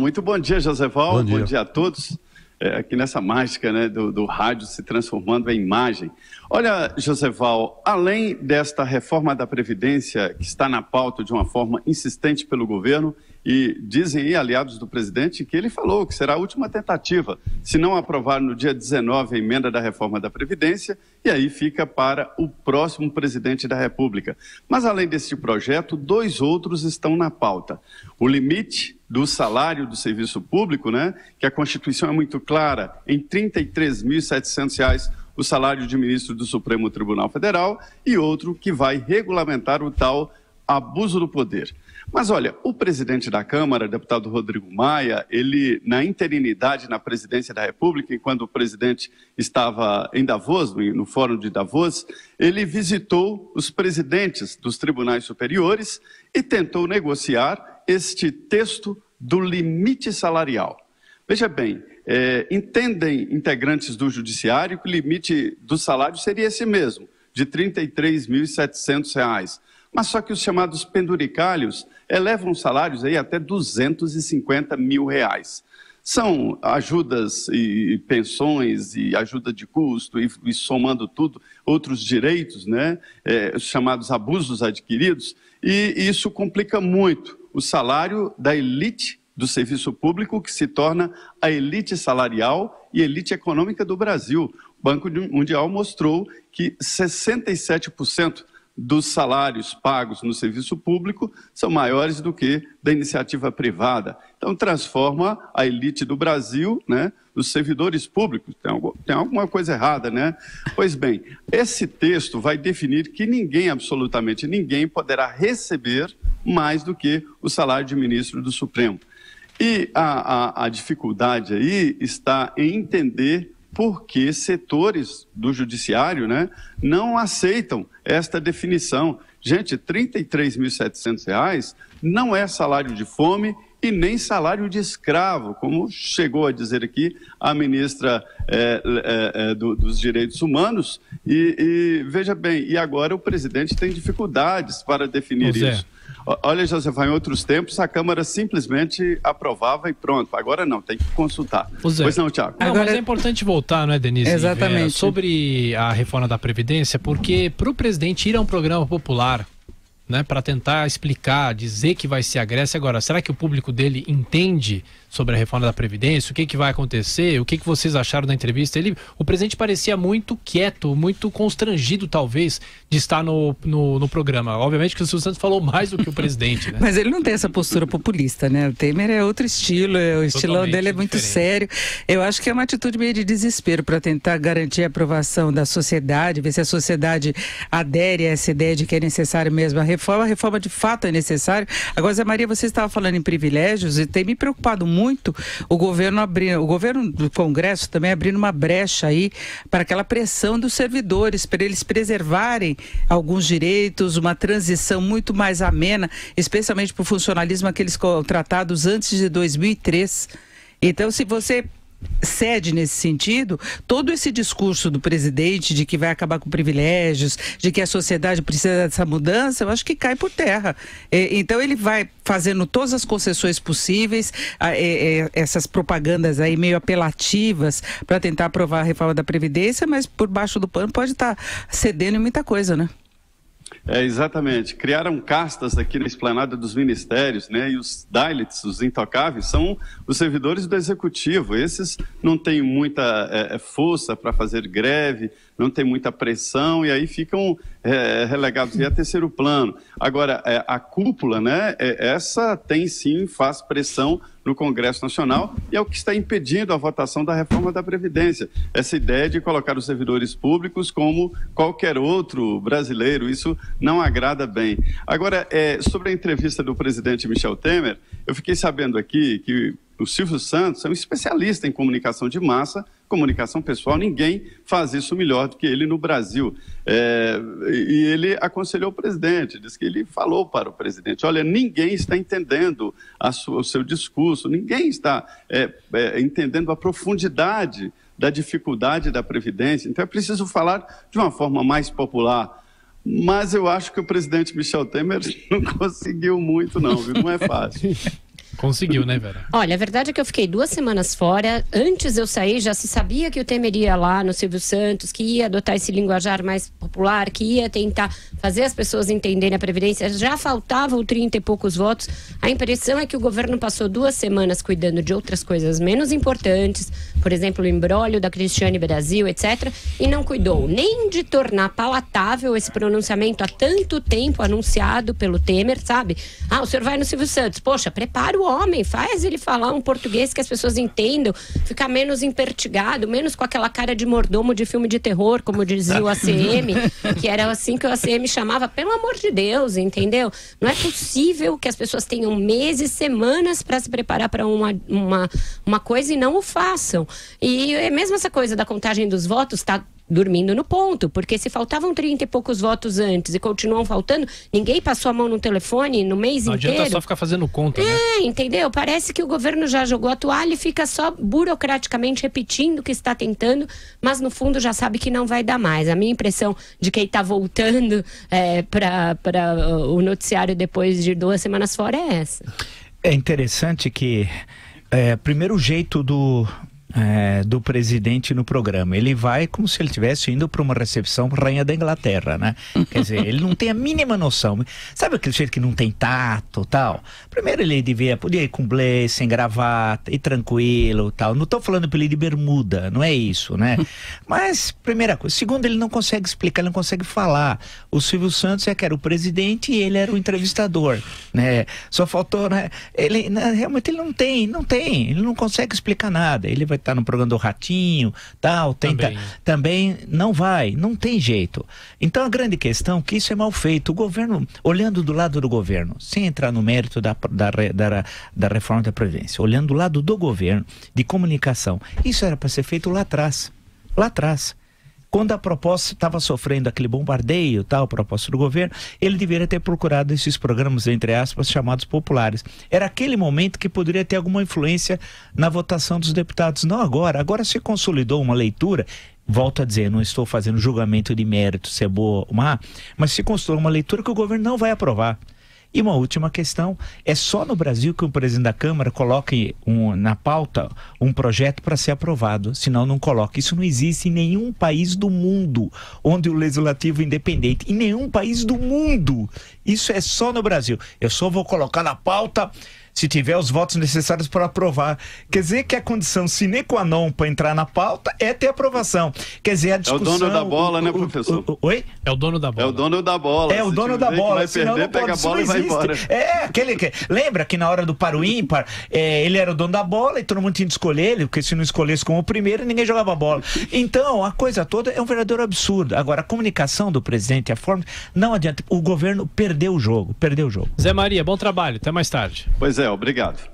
Muito bom dia, Joseval. Bom dia a todos. Aqui nessa mágica, né, do rádio se transformando em imagem. Olha, Joseval, além desta reforma da Previdência que está na pauta de uma forma insistente pelo governo, e dizem aí aliados do presidente que ele falou que será a última tentativa, se não aprovar no dia 19 a emenda da reforma da Previdência, e aí fica para o próximo presidente da República. Mas além desse projeto, 2 outros estão na pauta. O limite do salário do serviço público, né, que a Constituição é muito clara, em R$ 33.700 o salário de ministro do Supremo Tribunal Federal, e outro que vai regulamentar o tal abuso do poder. Mas olha, o presidente da Câmara, deputado Rodrigo Maia, ele na interinidade na presidência da República, quando o presidente estava em Davos, no Fórum de Davos, ele visitou os presidentes dos tribunais superiores e tentou negociar este texto do limite salarial. Veja bem, entendem integrantes do judiciário que o limite do salário seria esse mesmo, de R$ 33.700. Mas só que os chamados penduricalhos elevam salários aí até R$ 250 mil. São ajudas e pensões e ajuda de custo e somando tudo, outros direitos, né? Os chamados abusos adquiridos, e isso complica muito o salário da elite do serviço público, que se torna a elite salarial e elite econômica do Brasil. O Banco Mundial mostrou que 67% dos salários pagos no serviço público são maiores do que da iniciativa privada. Então, transforma a elite do Brasil, né, os servidores públicos. Tem alguma coisa errada, né? Pois bem, esse texto vai definir que ninguém, absolutamente ninguém, poderá receber mais do que o salário de ministro do Supremo. E a dificuldade aí está em entender por que setores do judiciário, né, não aceitam esta definição. Gente, R$ 33.700 não é salário de fome e nem salário de escravo, como chegou a dizer aqui a ministra dos Direitos Humanos. E veja bem, e agora o presidente tem dificuldades para definir isso. Olha, Josefá, em outros tempos a Câmara simplesmente aprovava e pronto. Agora não, tem que consultar. Pois não, Thiago? Não, mas é importante voltar, não é, Denise? Exatamente. Sobre a reforma da Previdência, porque para o presidente ir a um programa popular, né, para tentar explicar, dizer que vai ser a Grécia, agora, será que o público dele entende sobre a reforma da Previdência? O que vai acontecer? O que vocês acharam da entrevista? O presidente parecia muito quieto, muito constrangido, talvez, de estar no programa. Obviamente que o Silvio Santos falou mais do que o presidente, né? Mas ele não tem essa postura populista, né? O Temer é outro estilo, o estilão dele é muito sério. Eu acho que é uma atitude meio de desespero para tentar garantir a aprovação da sociedade, ver se a sociedade adere a essa ideia de que é necessário mesmo a reforma de fato é necessária. Agora, Zé Maria, você estava falando em privilégios e tem me preocupado muito o governo do Congresso também abrindo uma brecha aí para aquela pressão dos servidores, para eles preservarem alguns direitos, uma transição muito mais amena, especialmente para o funcionalismo, aqueles contratados antes de 2003. Então, se você cede nesse sentido, todo esse discurso do presidente de que vai acabar com privilégios, de que a sociedade precisa dessa mudança, eu acho que cai por terra. Então ele vai fazendo todas as concessões possíveis, essas propagandas aí meio apelativas para tentar aprovar a reforma da Previdência, mas por baixo do pano pode estar cedendo em muita coisa, né? Exatamente. Criaram castas aqui na esplanada dos ministérios, né? E os Dalits, os intocáveis, são os servidores do executivo. Esses não têm muita força para fazer greve, não tem muita pressão e aí ficam relegados a terceiro plano. Agora, a cúpula, né? Essa tem sim, faz pressão no Congresso Nacional e é o que está impedindo a votação da reforma da Previdência. Essa ideia de colocar os servidores públicos como qualquer outro brasileiro, isso não agrada bem. Agora, sobre a entrevista do presidente Michel Temer, eu fiquei sabendo aqui que o Silvio Santos é um especialista em comunicação de massa, comunicação pessoal, ninguém faz isso melhor do que ele no Brasil. E ele aconselhou o presidente, disse que ele falou para o presidente, olha, ninguém está entendendo o seu discurso, ninguém está entendendo a profundidade da dificuldade da Previdência, então é preciso falar de uma forma mais popular. Mas eu acho que o presidente Michel Temer não conseguiu muito não, viu? Não é fácil. Conseguiu, né, Vera? Olha, a verdade é que eu fiquei 2 semanas fora. Antes eu sair, já se sabia que o Temer ia lá no Silvio Santos, que ia adotar esse linguajar mais popular, que ia tentar fazer as pessoas entenderem a Previdência. Já faltavam 30 e poucos votos. A impressão é que o governo passou 2 semanas cuidando de outras coisas menos importantes, por exemplo, o imbróglio da Cristiane Brasil, etc., e não cuidou nem de tornar palatável esse pronunciamento há tanto tempo anunciado pelo Temer, sabe? Ah, o senhor vai no Silvio Santos. Poxa, prepara o homem, faz ele falar um português que as pessoas entendam, ficar menos impertigado, menos com aquela cara de mordomo de filme de terror, como dizia o ACM, que era assim que o ACM chamava, pelo amor de Deus, entendeu? Não é possível que as pessoas tenham meses, semanas para se preparar para uma coisa e não o façam. E é mesmo essa coisa da contagem dos votos, tá dormindo no ponto, porque se faltavam 30 e poucos votos antes e continuam faltando, ninguém passou a mão no telefone no mês inteiro. Não adianta só ficar fazendo conta, né? Entendeu? Parece que o governo já jogou a toalha e fica só burocraticamente repetindo que está tentando, mas no fundo já sabe que não vai dar mais. A minha impressão de quem está voltando para o noticiário depois de 2 semanas fora é essa. É interessante que primeiro o jeito do presidente no programa. Ele vai como se ele estivesse indo para uma recepção rainha da Inglaterra, né? Quer dizer, ele não tem a mínima noção. Sabe aquele jeito que não tem tato, tal? Primeiro ele podia ir com blazer, sem gravata, ir tranquilo, tal. Não estou falando para ele ir de bermuda, não é isso, né? Mas, primeira coisa. Segundo, ele não consegue explicar, ele não consegue falar. O Silvio Santos que era o presidente e ele era o entrevistador, né? Só faltou, né? Realmente ele não tem, ele não consegue explicar nada. Ele vai estar no programa do Ratinho, tal, também não tem jeito. Então a grande questão é que isso é mal feito. O governo, olhando do lado do governo, sem entrar no mérito da reforma da Previdência, olhando do lado do governo, de comunicação, isso era para ser feito lá atrás. Quando a proposta estava sofrendo aquele bombardeio, tal, proposta do governo, ele deveria ter procurado esses programas, entre aspas, chamados populares. Era aquele momento que poderia ter alguma influência na votação dos deputados. Não agora. Agora se consolidou uma leitura, volto a dizer, não estou fazendo julgamento de mérito, se é boa ou má, mas se consolidou uma leitura que o governo não vai aprovar. E uma última questão, é só no Brasil que o presidente da Câmara coloque na pauta um projeto para ser aprovado, senão não coloca. Isso não existe em nenhum país do mundo, onde o legislativo é independente, em nenhum país do mundo. Isso é só no Brasil. Eu só vou colocar na pauta se tiver os votos necessários para aprovar. Quer dizer que a condição sine qua non para entrar na pauta é ter aprovação. Quer dizer, a discussão... É o dono da bola, né, professor? Oi? É o dono da bola. É o dono da bola. É o dono da bola. Vai perder, pega a bola e vai embora. Lembra que na hora do par o ímpar, ele era o dono da bola e todo mundo tinha de escolher ele, porque se não escolhesse como o primeiro, ninguém jogava bola. Então, a coisa toda é um verdadeiro absurdo. Agora, a comunicação do presidente, a forma... Não adianta. O governo perdeu o jogo. Zé Maria, bom trabalho. Até mais tarde. Pois é, obrigado.